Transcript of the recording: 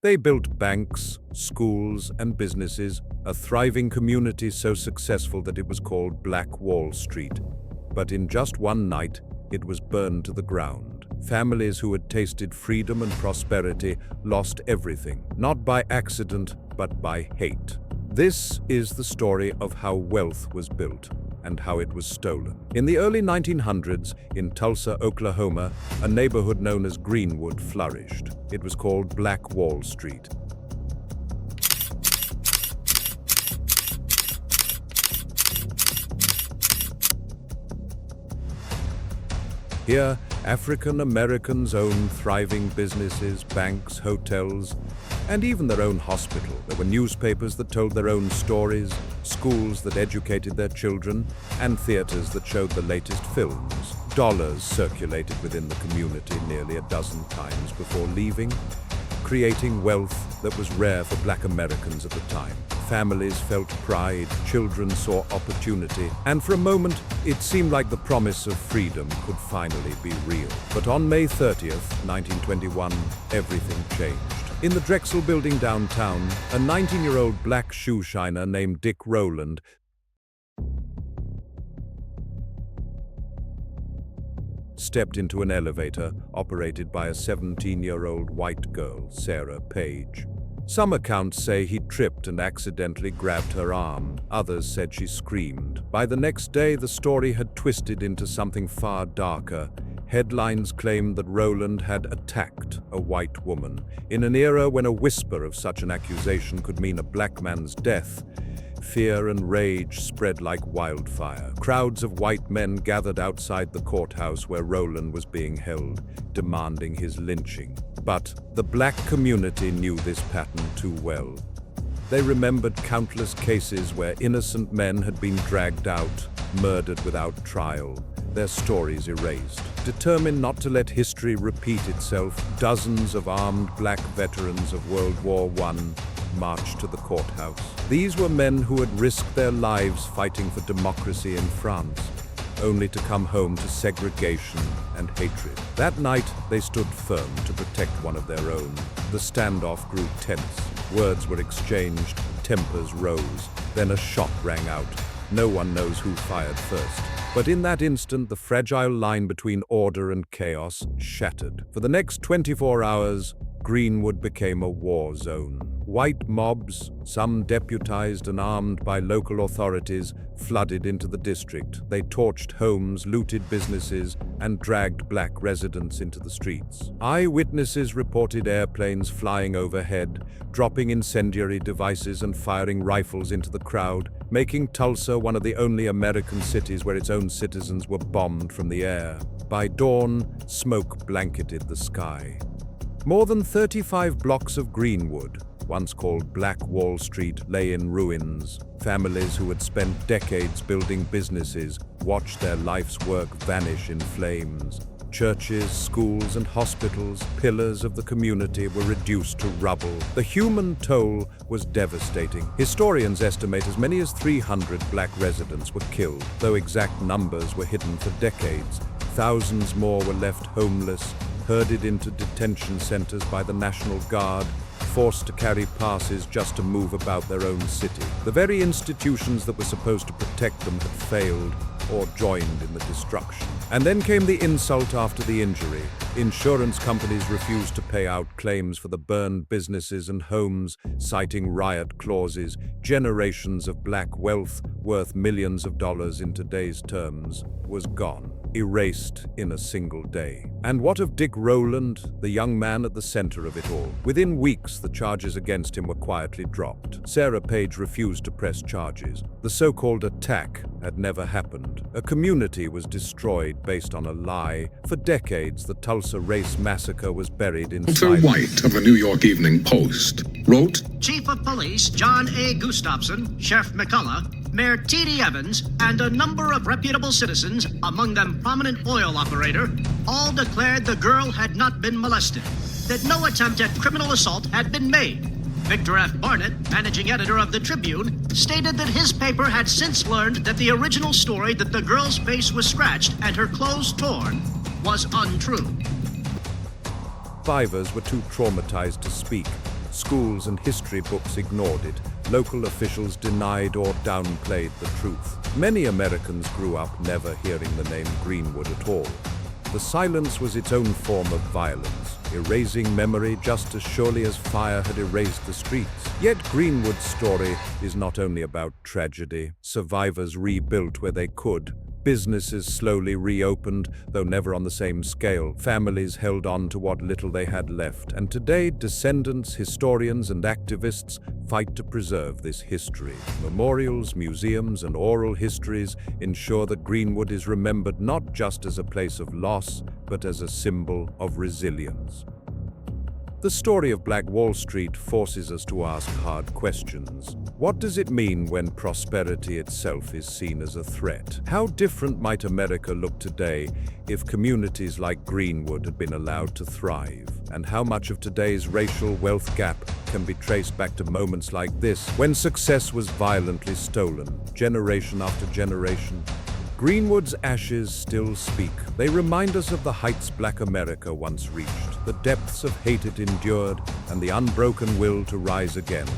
They built banks, schools, and businesses, a thriving community so successful that it was called Black Wall Street. But in just one night, it was burned to the ground. Families who had tasted freedom and prosperity lost everything, not by accident, but by hate. This is the story of how wealth was built and how it was stolen. In the early 1900s, in Tulsa, Oklahoma, a neighborhood known as Greenwood flourished. It was called Black Wall Street. Here, African Americans owned thriving businesses, banks, hotels, and even their own hospital. There were newspapers that told their own stories, schools that educated their children, and theaters that showed the latest films. Dollars circulated within the community nearly a dozen times before leaving, creating wealth that was rare for Black Americans at the time. Families felt pride, children saw opportunity, and for a moment, it seemed like the promise of freedom could finally be real. But on May 30th, 1921, everything changed. In the Drexel building downtown, a 19-year-old black shoe shiner named Dick Rowland stepped into an elevator operated by a 17-year-old white girl, Sarah Page. Some accounts say he tripped and accidentally grabbed her arm. Others said she screamed. By the next day, the story had twisted into something far darker. Headlines claimed that Rowland had attacked a white woman. In an era when a whisper of such an accusation could mean a black man's death, fear and rage spread like wildfire. Crowds of white men gathered outside the courthouse where Rowland was being held, demanding his lynching. But the black community knew this pattern too well. They remembered countless cases where innocent men had been dragged out, murdered without trial, their stories erased. Determined not to let history repeat itself, dozens of armed black veterans of World War I marched to the courthouse. These were men who had risked their lives fighting for democracy in France, only to come home to segregation and hatred. That night, they stood firm to protect one of their own. The standoff grew tense. Words were exchanged, tempers rose. Then a shot rang out. No one knows who fired first. But in that instant, the fragile line between order and chaos shattered. For the next 24 hours, Greenwood became a war zone. White mobs, some deputized and armed by local authorities, flooded into the district. They torched homes, looted businesses, and dragged black residents into the streets. Eyewitnesses reported airplanes flying overhead, dropping incendiary devices and firing rifles into the crowd, making Tulsa one of the only American cities where its own citizens were bombed from the air. By dawn, smoke blanketed the sky. More than 35 blocks of Greenwood, once called Black Wall Street, lay in ruins. Families who had spent decades building businesses watched their life's work vanish in flames. Churches, schools, and hospitals, pillars of the community, were reduced to rubble. The human toll was devastating. Historians estimate as many as 300 black residents were killed, though exact numbers were hidden for decades. Thousands more were left homeless, herded into detention centers by the National Guard, forced to carry passes just to move about their own city. The very institutions that were supposed to protect them had failed or joined in the destruction. And then came the insult after the injury. Insurance companies refused to pay out claims for the burned businesses and homes, citing riot clauses. Generations of black wealth, worth millions of dollars in today's terms, was gone, erased in a single day. And what of Dick Rowland, the young man at the center of it all? Within weeks, the charges against him were quietly dropped. Sarah Page refused to press charges. The so-called attack had never happened. A community was destroyed based on a lie. For decades, the Tulsa Race Massacre was buried in Walter White of the New York Evening Post wrote, Chief of Police John A. Gustafson, Sheriff McCullough, Mayor T.D. Evans, and a number of reputable citizens, among them prominent oil operator, all declared the girl had not been molested, that no attempt at criminal assault had been made. Victor F. Barnett, managing editor of the Tribune, stated that his paper had since learned that the original story that the girl's face was scratched and her clothes torn was untrue. Survivors were too traumatized to speak. Schools and history books ignored it. Local officials denied or downplayed the truth. Many Americans grew up never hearing the name Greenwood at all. The silence was its own form of violence, erasing memory just as surely as fire had erased the streets. Yet Greenwood's story is not only about tragedy. Survivors rebuilt where they could. Businesses slowly reopened, though never on the same scale. Families held on to what little they had left. And today, descendants, historians, and activists fight to preserve this history. Memorials, museums, and oral histories ensure that Greenwood is remembered not just as a place of loss, but as a symbol of resilience. The story of Black Wall Street forces us to ask hard questions. What does it mean when prosperity itself is seen as a threat? How different might America look today if communities like Greenwood had been allowed to thrive? And how much of today's racial wealth gap can be traced back to moments like this, when success was violently stolen, generation after generation? Greenwood's ashes still speak. They remind us of the heights Black America once reached, the depths of hate it endured, and the unbroken will to rise again.